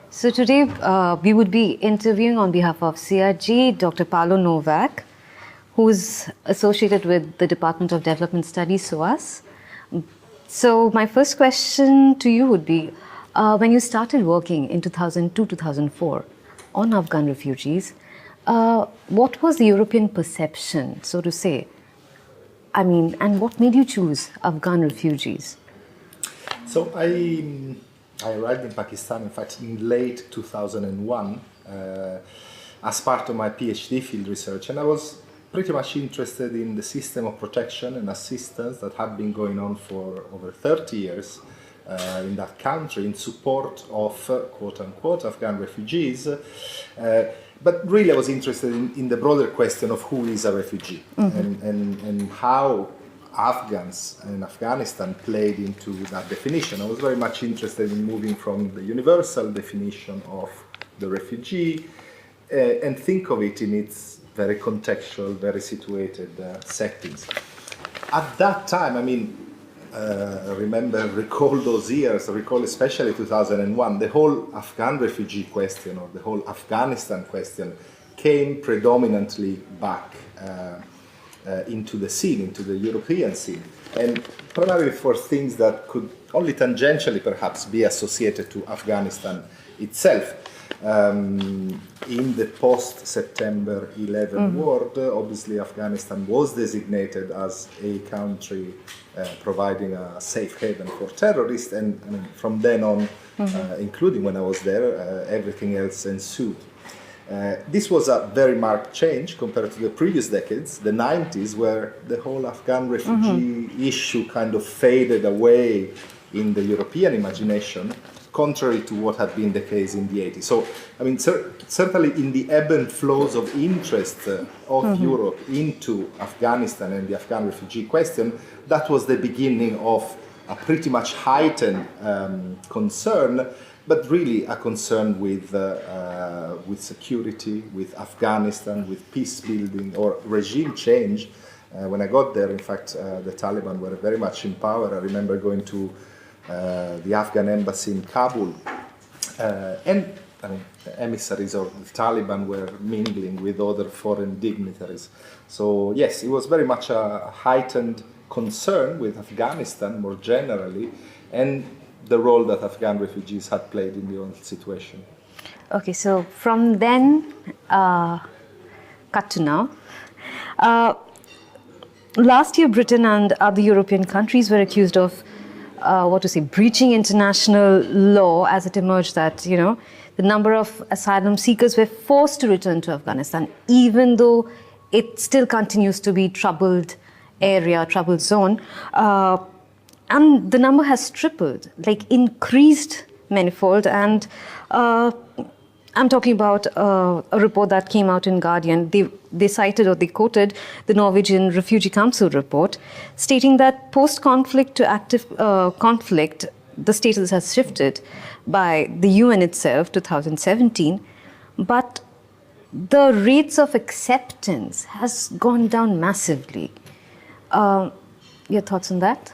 So today we would be interviewing on behalf of CRG Dr. Paolo Novak, who is associated with the Department of Development Studies, SOAS. So my first question to you would be, when you started working in 2002-2004 on Afghan refugees, what was the European perception, so to say? I mean, and what made you choose Afghan refugees? So I arrived in Pakistan, in fact, in late 2001 as part of my PhD field research, and I was pretty much interested in the system of protection and assistance that had been going on for over 30 years in that country in support of quote-unquote Afghan refugees. But really I was interested in the broader question of who is a refugee, and how Afghans and Afghanistan played into that definition. I was very much interested in moving from the universal definition of the refugee and think of it in its very contextual, very situated settings. At that time, I mean, recall those years, recall especially 2001, the whole Afghan refugee question or the whole Afghanistan question came predominantly back into the scene, into the European scene, and primarily for things that could only tangentially perhaps be associated to Afghanistan itself. In the post-September 11 world, obviously Afghanistan was designated as a country providing a safe haven for terrorists, and I mean, from then on, including when I was there, everything else ensued. This was a very marked change compared to the previous decades, the 90s, where the whole Afghan refugee issue kind of faded away in the European imagination, contrary to what had been the case in the 80s. So, I mean, certainly in the ebb and flows of interest of Europe into Afghanistan and the Afghan refugee question, that was the beginning of a pretty much heightened concern, but really a concern with security, with Afghanistan, with peace building or regime change. When I got there, in fact, the Taliban were very much in power. I remember going to the Afghan embassy in Kabul, and I mean, the emissaries of the Taliban were mingling with other foreign dignitaries. So yes, it was very much a heightened concern with Afghanistan more generally, and the role that Afghan refugees had played in the whole situation. Okay, so from then, cut to now. Last year, Britain and other European countries were accused of breaching international law, as it emerged that, you know, the number of asylum seekers were forced to return to Afghanistan, even though it still continues to be troubled area, troubled zone. And the number has tripled, like increased manifold. And I'm talking about a report that came out in Guardian. They cited or they quoted the Norwegian Refugee Council report, stating that post-conflict to active conflict, the status has shifted by the UN itself, 2017, but the rates of acceptance has gone down massively. Your thoughts on that?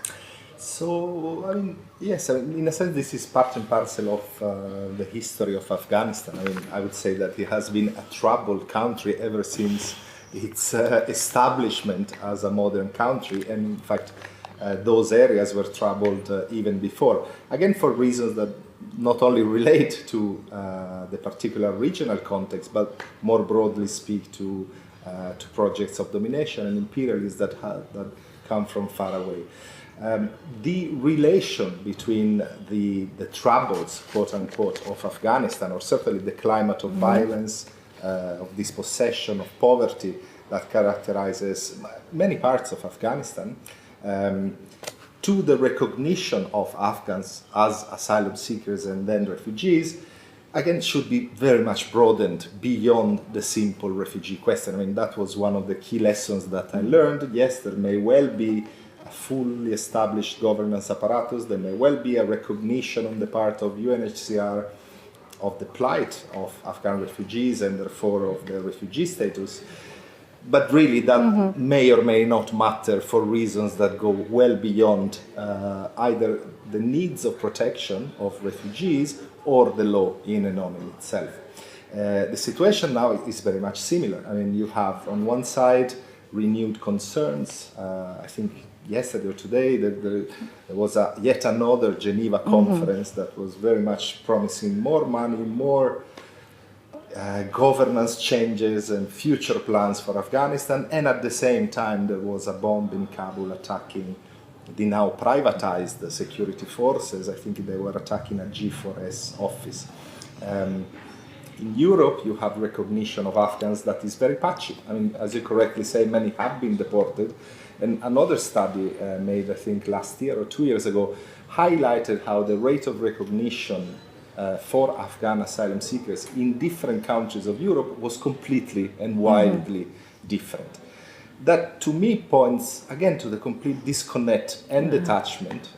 So, I mean, yes, I mean, in a sense, this is part and parcel of the history of Afghanistan. I mean, I would say that it has been a troubled country ever since its establishment as a modern country. And in fact, those areas were troubled even before. Again, for reasons that not only relate to the particular regional context, but more broadly speak to projects of domination and imperialism that come from far away. The relation between the troubles, quote unquote, of Afghanistan, or certainly the climate of violence, of dispossession, of poverty that characterizes many parts of Afghanistan, to the recognition of Afghans as asylum seekers and then refugees, again, should be very much broadened beyond the simple refugee question. I mean, that was one of the key lessons that I learned. Yes, there may well be a fully established governance apparatus, there may well be a recognition on the part of UNHCR of the plight of Afghan refugees and therefore of their refugee status. But really that may or may not matter for reasons that go well beyond either the needs of protection of refugees or the law in and on itself. The situation now is very much similar. I mean, you have on one side renewed concerns. I think yesterday or today there was yet another Geneva conference that was very much promising more money, more governance changes and future plans for Afghanistan, and at the same time there was a bomb in Kabul attacking the now privatized security forces. I think they were attacking a G4S office. In Europe, you have recognition of Afghans that is very patchy. I mean, as you correctly say, many have been deported. And another study made, I think, last year or 2 years ago, highlighted how the rate of recognition for Afghan asylum seekers in different countries of Europe was completely and wildly different. That, to me, points, again, to the complete disconnect and detachment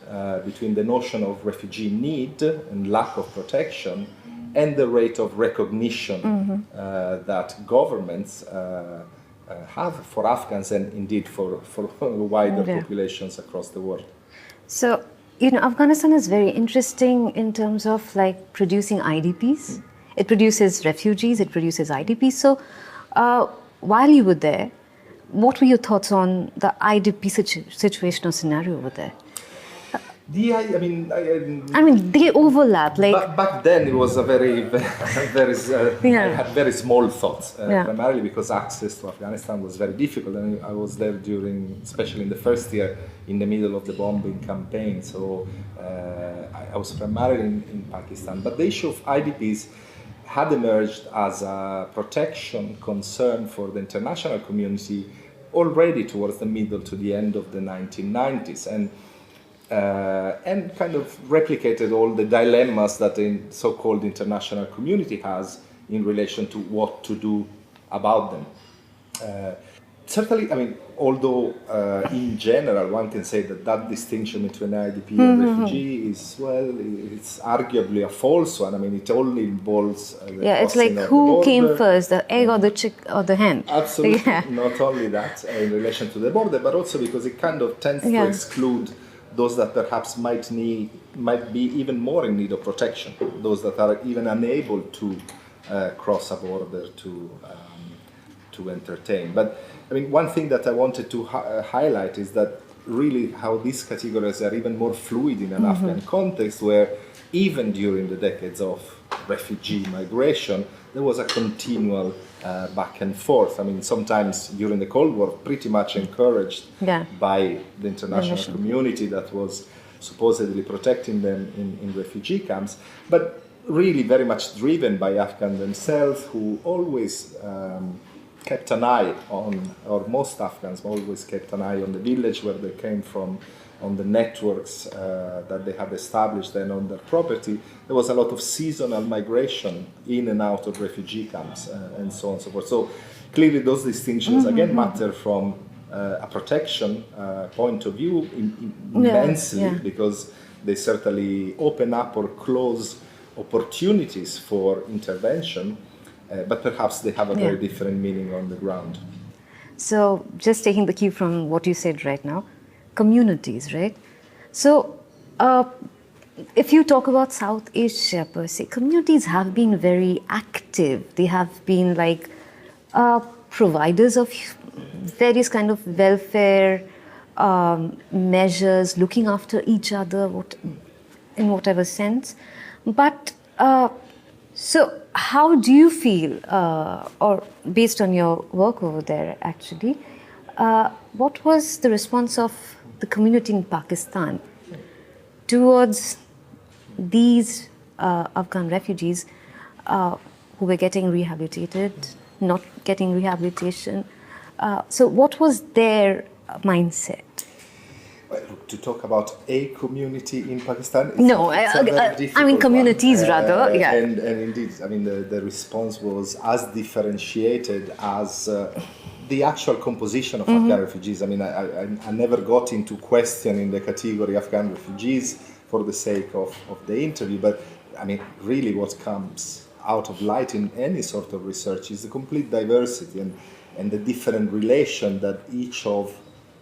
between the notion of refugee need and lack of protection and the rate of recognition that governments have for Afghans and indeed for wider populations across the world. So, you know, Afghanistan is very interesting in terms of like producing IDPs. It produces refugees, it produces IDPs. So, while you were there, what were your thoughts on the IDP situation or scenario over there? I mean, they overlap. Like back then, it was a very I had very small thoughts, primarily because access to Afghanistan was very difficult. And I was there especially in the first year, in the middle of the bombing campaign. So I was primarily in Pakistan. But the issue of IDPs had emerged as a protection concern for the international community already towards the middle to the end of the 1990s. And kind of replicated all the dilemmas that the so-called international community has in relation to what to do about them. Certainly, I mean, although in general one can say that distinction between IDP and refugee is, well, it's arguably a false one. I mean, it only involves it's like who came first, the egg or the chick or the hen? Absolutely. Not only that in relation to the border, but also because it kind of tends to exclude those that perhaps might be even more in need of protection, those that are even unable to cross a border to entertain. But I mean, one thing that I wanted to highlight is that really how these categories are even more fluid in an Afghan context, where even during the decades of refugee migration, there was a continual back and forth. I mean, sometimes during the Cold War, pretty much encouraged by the international community that was supposedly protecting them in refugee camps, but really very much driven by Afghans themselves, who always kept an eye on, or most Afghans always kept an eye on the village where they came from, on the networks that they had established and on their property. There was a lot of seasonal migration in and out of refugee camps and so on and so forth. So clearly those distinctions again matter from a protection point of view immensely, because they certainly open up or close opportunities for intervention, but perhaps they have a very different meaning on the ground. So just taking the cue from what you said right now, communities, right? So if you talk about South Asia per se, communities have been very active. They have been like providers of various kind of welfare measures, looking after each other in whatever sense. But so how do you feel, or based on your work over there actually, what was the response of the community in Pakistan towards these Afghan refugees who were getting rehabilitated, not getting rehabilitation? So what was their mindset? Well, to talk about a community in Pakistan? I mean communities rather. And indeed, I mean the response was as differentiated as the actual composition of Afghan refugees. I mean, I never got into questioning the category Afghan refugees for the sake of the interview, but I mean, really what comes out of light in any sort of research is the complete diversity and the different relation that each of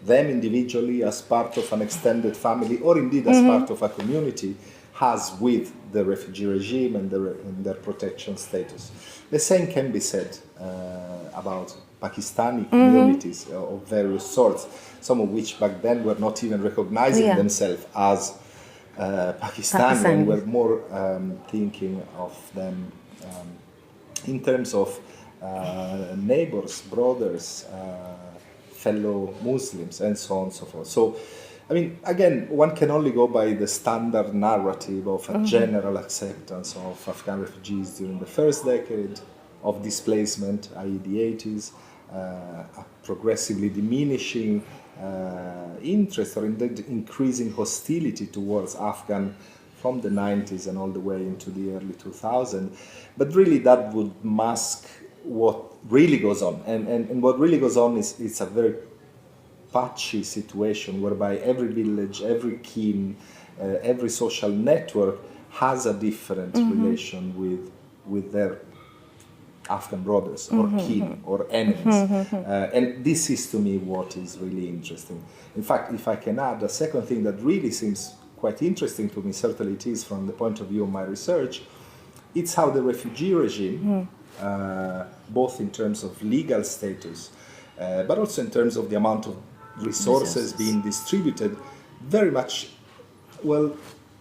them individually, as part of an extended family, or indeed as part of a community, has with the refugee regime and their protection status. The same can be said about Pakistani communities of various sorts, some of which back then were not even recognizing themselves as Pakistani, and were more thinking of them in terms of neighbors, brothers, fellow Muslims, and so on and so forth. So, I mean, again, one can only go by the standard narrative of a general acceptance of Afghan refugees during the first decade of displacement, i.e. the 80s, a progressively diminishing interest or indeed increasing hostility towards Afghan from the 90s and all the way into the early 2000s. But really that would mask what really goes on. And what really goes on is it's a very patchy situation whereby every village, every kin, every social network has a different relation with their Afghan brothers or kin or enemies. And this is to me what is really interesting. In fact, if I can add a second thing that really seems quite interesting to me, certainly it is from the point of view of my research, it's how the refugee regime, both in terms of legal status, but also in terms of the amount of resources being distributed, very much, well,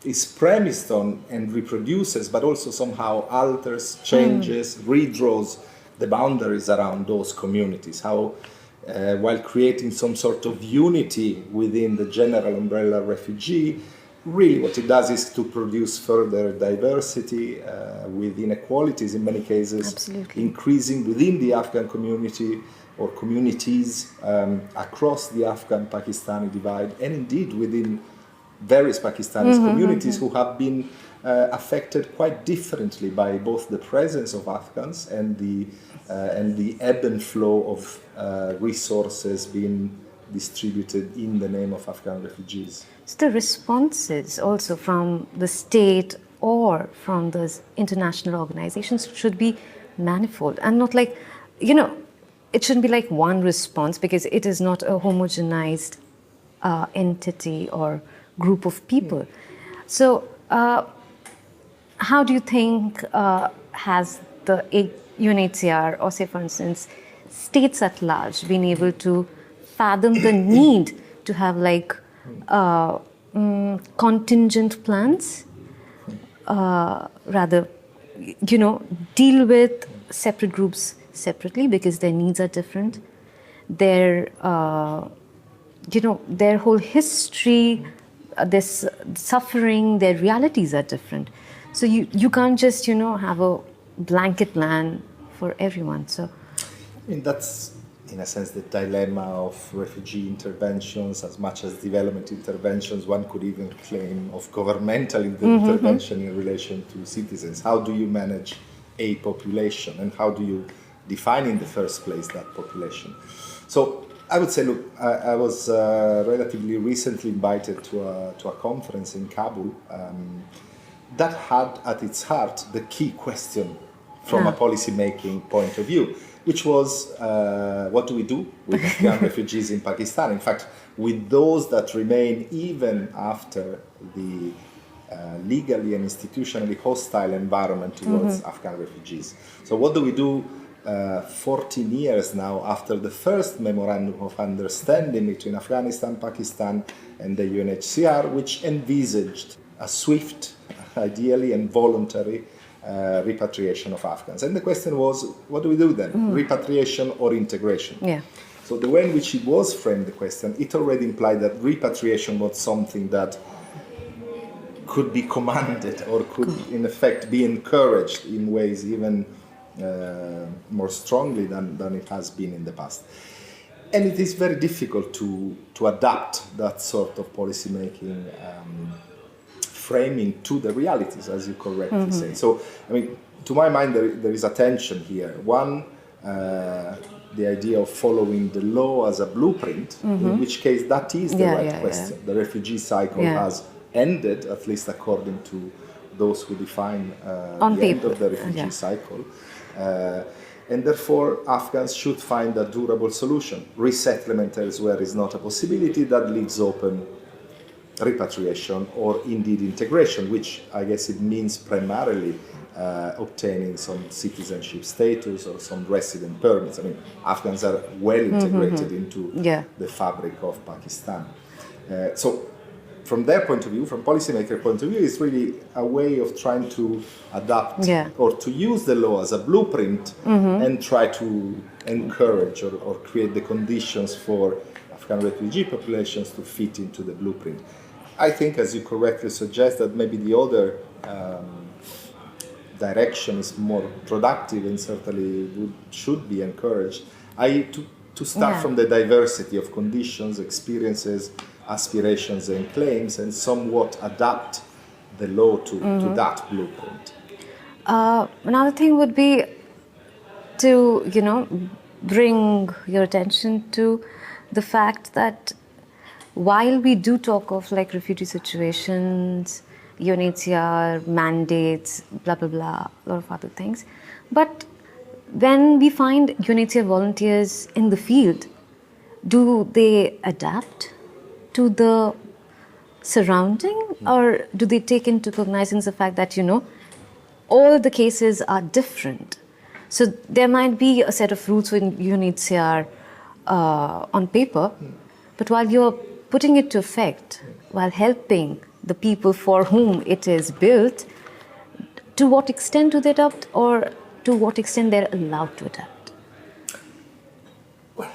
is premised on and reproduces, but also somehow alters, changes, redraws the boundaries around those communities. How, while creating some sort of unity within the general umbrella refugee, really what it does is to produce further diversity with inequalities in many cases, increasing within the Afghan community or communities across the Afghan-Pakistani divide, and indeed within various Pakistani communities who have been affected quite differently by both the presence of Afghans and the ebb and flow of resources being distributed in the name of Afghan refugees. So the responses also from the state or from those international organizations should be manifold and not like, it shouldn't be like one response, because it is not a homogenized entity or group of people. So how do you think has the UNHCR, or say for instance states at large, been able to fathom the need to have like contingent plans, rather deal with separate groups separately because their needs are different, their their whole history, this suffering, their realities are different. So you can't just have a blanket plan for everyone. So I mean, that's in a sense the dilemma of refugee interventions as much as development interventions. One could even claim of governmental intervention in relation to citizens. How do you manage a population, and how do you define in the first place that population? So I would say, look, I was relatively recently invited to a conference in Kabul that had at its heart the key question from a policy-making point of view, which was what do we do with Afghan refugees in Pakistan? In fact, with those that remain even after the legally and institutionally hostile environment towards Afghan refugees. So what do we do 14 years now after the first memorandum of understanding between Afghanistan, Pakistan and the UNHCR, which envisaged a swift, ideally and voluntary repatriation of Afghans. And the question was, what do we do then? Repatriation or integration? Yeah. So the way in which it was framed, the question, it already implied that repatriation was something that could be commanded or could in effect be encouraged in ways even more strongly than it has been in the past. And it is very difficult to adapt that sort of policy-making framing to the realities, as you correctly say. So, I mean, to my mind, there is a tension here. One, the idea of following the law as a blueprint, in which case that is the right question. The refugee cycle has ended, at least according to those who define the end of the refugee cycle. And therefore, Afghans should find a durable solution. Resettlement elsewhere is not a possibility. That leaves open repatriation or indeed integration, which I guess it means primarily obtaining some citizenship status or some resident permits. I mean, Afghans are well integrated into the fabric of Pakistan. So from their point of view, from policymaker point of view, it's really a way of trying to adapt or to use the law as a blueprint and try to encourage or create the conditions for Afghan refugee populations to fit into the blueprint. I think, as you correctly suggest, that maybe the other direction is more productive and certainly should be encouraged. To start from the diversity of conditions, experiences, aspirations and claims, and somewhat adapt the law to that blueprint. Another thing would be to, bring your attention to the fact that while we do talk of like refugee situations, UNHCR mandates, blah, blah, blah, a lot of other things, but when we find UNHCR volunteers in the field, do they adapt to the surrounding, or do they take into cognizance the fact that, all the cases are different? So there might be a set of rules in UNHCR on paper, but while you're putting it to effect, while helping the people for whom it is built, to what extent do they adapt, or to what extent they're allowed to adapt? Well,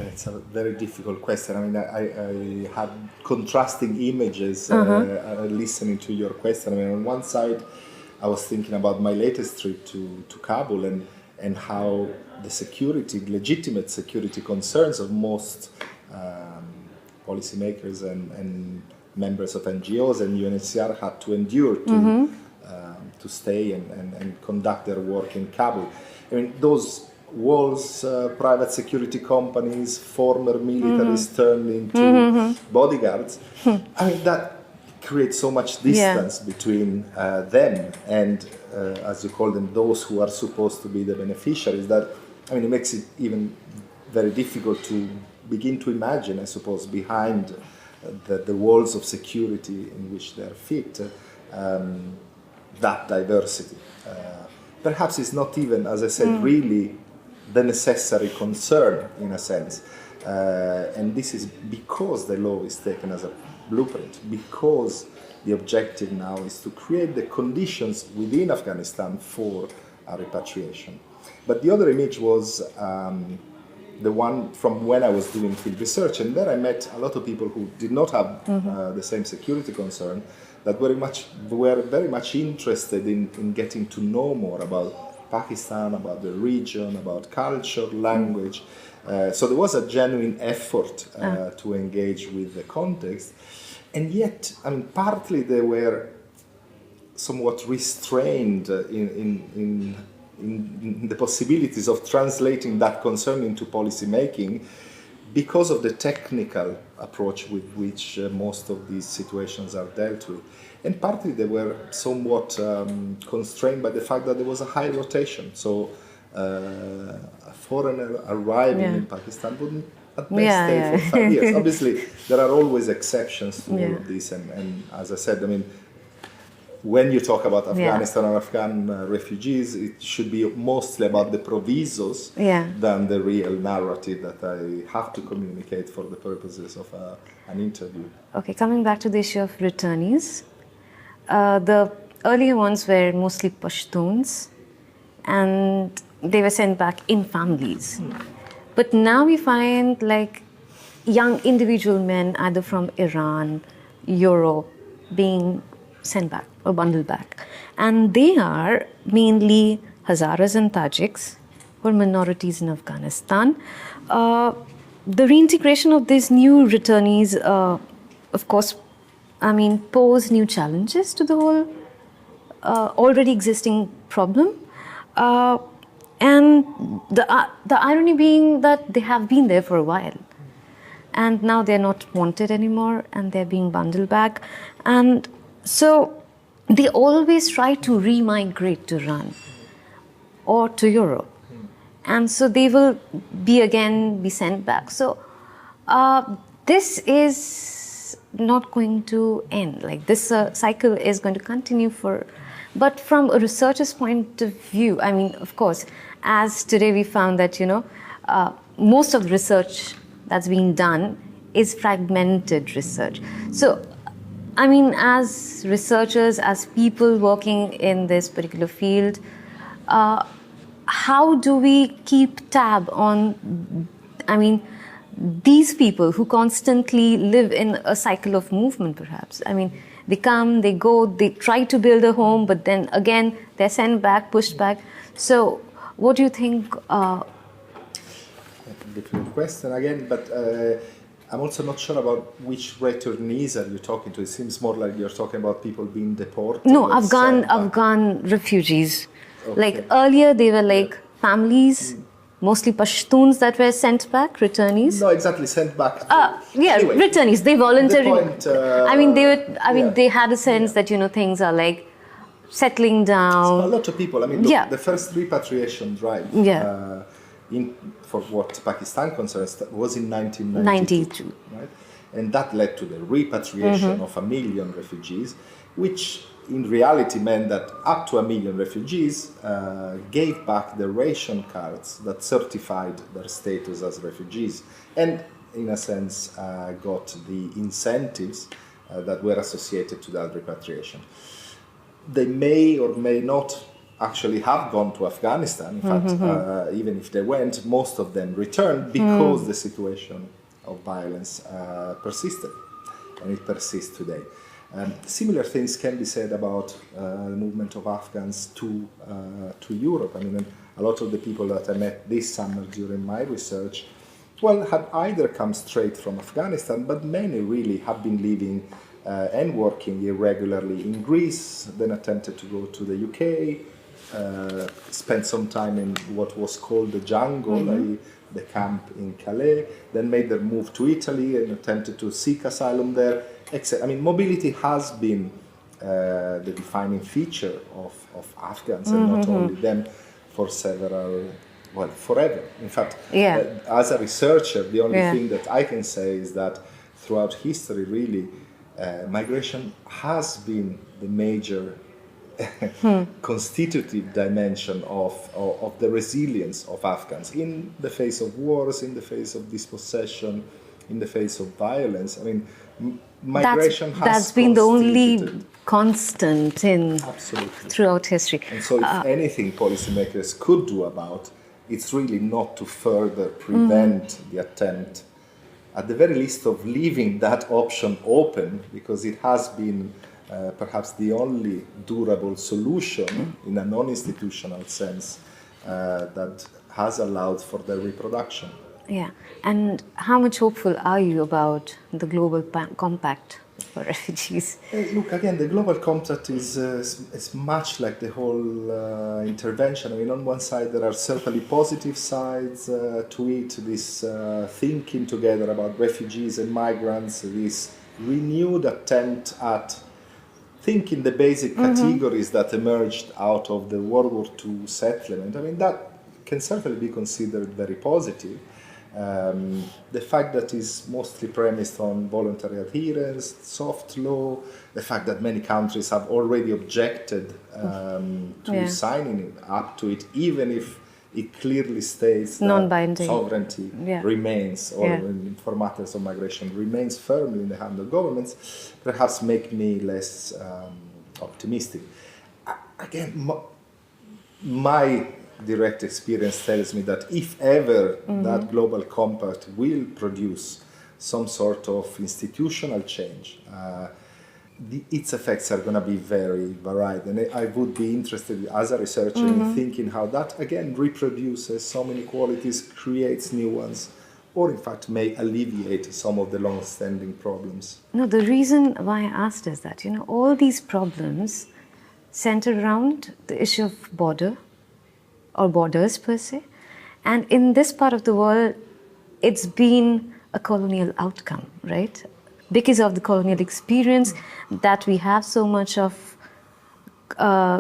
it's a very difficult question. I mean, I had contrasting images listening to your question. I mean, on one side, I was thinking about my latest trip to Kabul and how the legitimate security concerns of most policymakers and members of NGOs and UNHCR had to endure to stay and conduct their work in Kabul. I mean, those walls, private security companies, former militaries turned into bodyguards. I mean, that creates so much distance between them and, as you call them, those who are supposed to be the beneficiaries. That, I mean, it makes it even very difficult to begin to imagine, I suppose, behind the walls of security in which they are fit, that diversity. Perhaps it's not even, as I said, really the necessary concern in a sense. And this is because the law is taken as a blueprint, because the objective now is to create the conditions within Afghanistan for a repatriation. But the other image was the one from when I was doing field research, and there I met a lot of people who did not have the same security concern, that were very much interested in getting to know more about Pakistan, about the region, about culture, language. So there was a genuine effort to engage with the context. And yet, I mean, partly they were somewhat restrained in the possibilities of translating that concern into policy making because of the technical approach with which most of these situations are dealt with. And partly they were somewhat constrained by the fact that there was a high rotation. So a foreigner arriving in Pakistan wouldn't at best stay for 5 years. Obviously, there are always exceptions to all of this. And as I said, I mean, when you talk about Afghanistan or Afghan refugees, it should be mostly about the provisos than the real narrative that I have to communicate for the purposes of an interview. Okay, coming back to the issue of returnees, the earlier ones were mostly Pashtuns, and they were sent back in families. But now we find like young individual men, either from Iran, Europe, being sent back or bundled back. And they are mainly Hazaras and Tajiks, who are minorities in Afghanistan. The reintegration of these new returnees, of course, I mean, pose new challenges to the whole already existing problem. And the irony being that they have been there for a while. And now they're not wanted anymore, and they're being bundled back. And so they always try to remigrate to Iran or to Europe. And so they will be sent back. So this is not going to end. Like this cycle is going to continue for. But from a researcher's point of view, I mean, of course, as today we found that most of the research that's being done is fragmented research. So, I mean, as researchers, as people working in this particular field, how do we keep tab on, I mean, these people who constantly live in a cycle of movement, perhaps? I mean, they come, they go, they try to build a home, but then again, they're sent back, pushed back. So, what do you think? Difficult question again, but I'm also not sure about which returnees are you talking to. It seems more like you're talking about people being deported. No, Afghan refugees. Okay. Like earlier, they were like families, mostly Pashtuns that were sent back, returnees. No, exactly, sent back. Anyway, returnees. They voluntarily. They had a sense that things are like settling down. A lot of people. I mean, look, the first repatriation drive. For what Pakistan concerns, was in 1992, right? And that led to the repatriation of 1 million refugees, which in reality meant that up to 1 million refugees gave back the ration cards that certified their status as refugees, and in a sense got the incentives that were associated to that repatriation. They may or may not actually have gone to Afghanistan. In fact, even if they went, most of them returned because the situation of violence persisted, and it persists today. Similar things can be said about the movement of Afghans to Europe. I mean, a lot of the people that I met this summer during my research, had either come straight from Afghanistan, but many really have been living and working irregularly in Greece, then attempted to go to the UK, spent some time in what was called the jungle, the camp in Calais, then made their move to Italy and attempted to seek asylum there. I mean, mobility has been the defining feature of Afghans, and not only them, for forever. In fact, as a researcher, the only thing that I can say is that throughout history, really, migration has been the major constitutive dimension of the resilience of Afghans in the face of wars, in the face of dispossession, in the face of violence. I mean, migration that's been the only constant throughout history. And so if anything policymakers could do about, it's really not to further prevent the attempt, at the very least, of leaving that option open, because it has been perhaps the only durable solution in a non-institutional sense that has allowed for their reproduction. Yeah, and how much hopeful are you about the global compact for refugees? Look, again, the global compact is much like the whole intervention. I mean, on one side there are certainly positive sides to it, this thinking together about refugees and migrants, this renewed attempt at thinking the basic categories that emerged out of the World War II settlement. I mean, that can certainly be considered very positive. The fact that it's mostly premised on voluntary adherence, soft law, the fact that many countries have already objected to signing up to it, even if it clearly states that sovereignty remains, or for matters of migration, remains firmly in the hand of governments, perhaps make me less optimistic. Again, my direct experience tells me that if ever that global compact will produce some sort of institutional change, its effects are going to be very varied. And I would be interested as a researcher in thinking how that, again, reproduces some inequalities, creates new ones, or in fact may alleviate some of the long-standing problems. No, the reason why I asked is that, all these problems center around the issue of border, or borders per se. And in this part of the world, it's been a colonial outcome, right? Because of the colonial experience, that we have so much of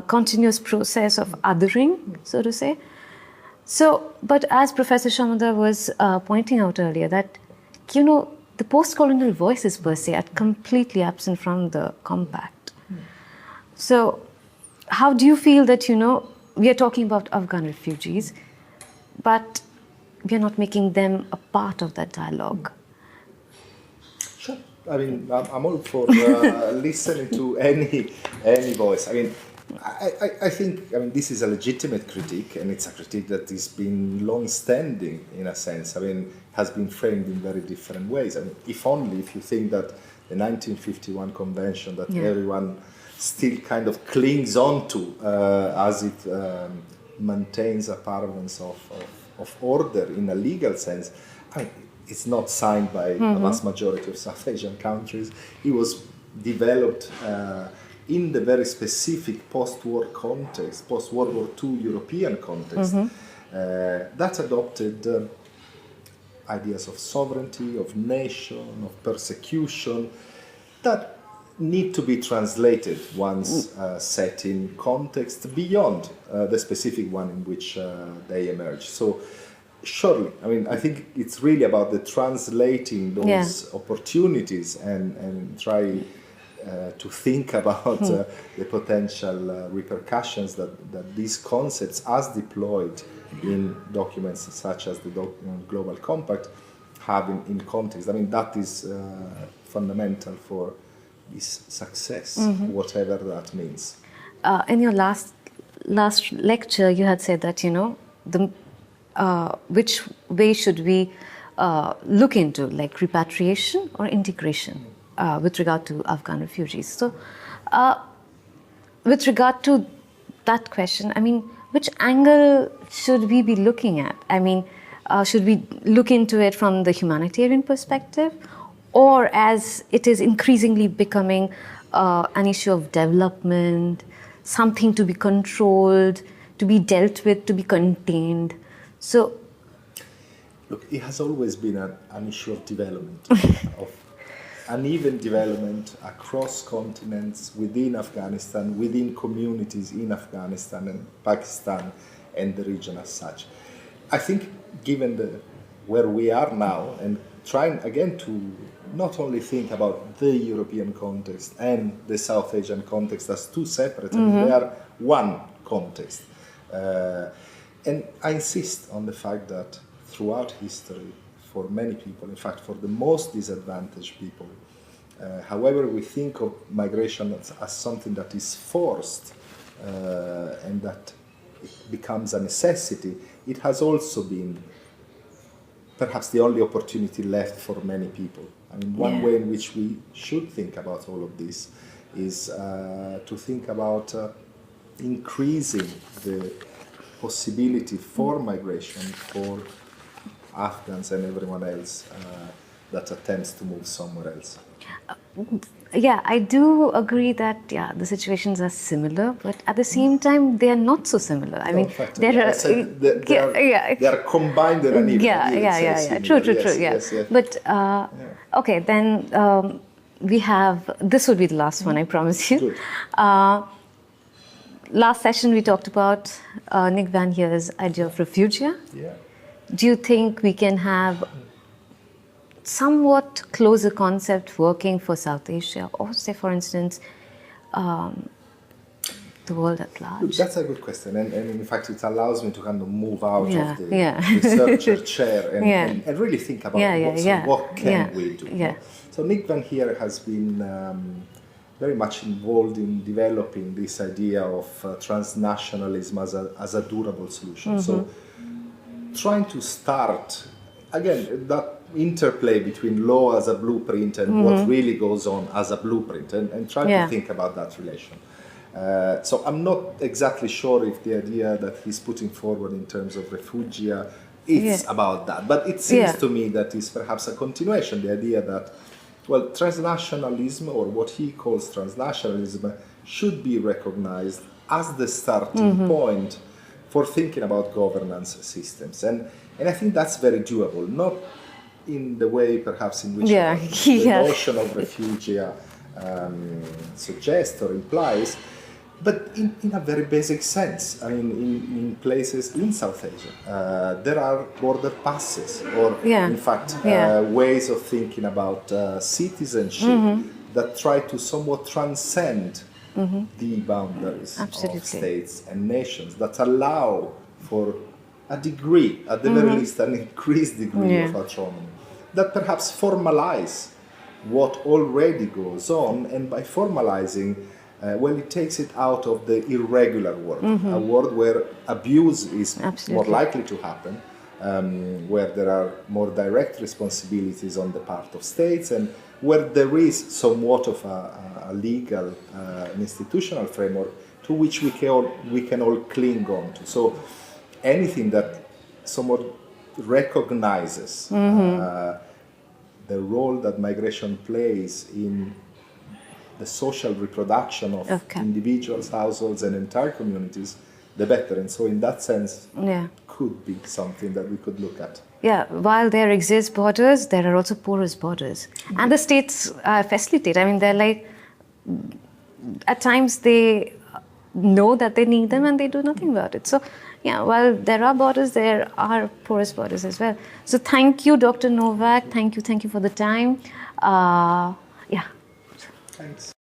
continuous process of othering, so to say. So, but as Professor Shamada was pointing out earlier, that, the the post-colonial voices per se are completely absent from the compact. So how do you feel that, we are talking about Afghan refugees, but we are not making them a part of that dialogue? Sure. I mean, I'm all for listening to any voice. I mean, I think this is a legitimate critique, and it's a critique that has been long-standing in a sense. I mean, has been framed in very different ways. I mean, if you think that the 1951 convention that everyone still kind of clings on to as it maintains a parlance of order in a legal sense, it's not signed by the vast majority of South Asian countries. It was developed in the very specific post-war context, post-World War II European context, that adopted ideas of sovereignty, of nation, of persecution, that need to be translated once set in context beyond the specific one in which they emerge. So surely, I think it's really about the translating those opportunities and try to think about the potential repercussions that these concepts, as deployed in documents such as the Global Compact, have in context. I mean, that is fundamental for its success, whatever that means. In your last lecture, you had said that, which way should we look into, like repatriation or integration with regard to Afghan refugees. So, with regard to that question, which angle should we be looking at? Should we look into it from the humanitarian perspective, or as it is increasingly becoming an issue of development, something to be controlled, to be dealt with, to be contained? So, look, it has always been an issue of development, of uneven development across continents, within Afghanistan, within communities in Afghanistan and Pakistan and the region as such. I think given where we are now, and trying again to not only think about the European context and the South Asian context as two separate, they are one context. And I insist on the fact that throughout history, for many people, in fact for the most disadvantaged people, however we think of migration as something that is forced and that it becomes a necessity, it has also been perhaps the only opportunity left for many people. One way in which we should think about all of this is to think about increasing the possibility for migration for Afghans and everyone else that attempts to move somewhere else. I do agree that the situations are similar, but at the same time they are not so similar. They are combined in an even. True. Yes. But okay, then we have, this will be the last one, I promise you. Last session we talked about Nick Van Heer's idea of refugia. Do you think we can have somewhat closer concept working for South Asia, or say, for instance, the world at large? Look, that's a good question, and in fact it allows me to kind of move out of the researcher chair and really think about what can we do. So Nick Van Heer has been very much involved in developing this idea of transnationalism as a durable solution. So trying to start, again, that interplay between law as a blueprint and what really goes on as a blueprint, and try to think about that relation. So I'm not exactly sure if the idea that he's putting forward in terms of refugia is about that, but it seems to me that is perhaps a continuation, the idea that, well, transnationalism, or what he calls transnationalism, should be recognized as the starting point for thinking about governance systems. And I think that's very doable, not in the way perhaps in which the notion of refugia suggests or implies, But in a very basic sense, I mean, in places in South Asia, there are border passes, or in fact, ways of thinking about citizenship that try to somewhat transcend the boundaries of states and nations, that allow for a degree, at the very least, an increased degree of autonomy, that perhaps formalize what already goes on, and by formalizing, well, it takes it out of the irregular world, a world where abuse is more likely to happen, where there are more direct responsibilities on the part of states, and where there is somewhat of a legal institutional framework to which we can all cling on to. So anything that somewhat recognizes the role that migration plays in the social reproduction of individuals, households, and entire communities, the better. And so in that sense, could be something that we could look at. Yeah, while there exist borders, there are also porous borders. And the states facilitate. I mean, they're like, at times they know that they need them and they do nothing about it. So, yeah, while there are borders, there are porous borders as well. So thank you, Dr. Novak. Thank you for the time. Thanks.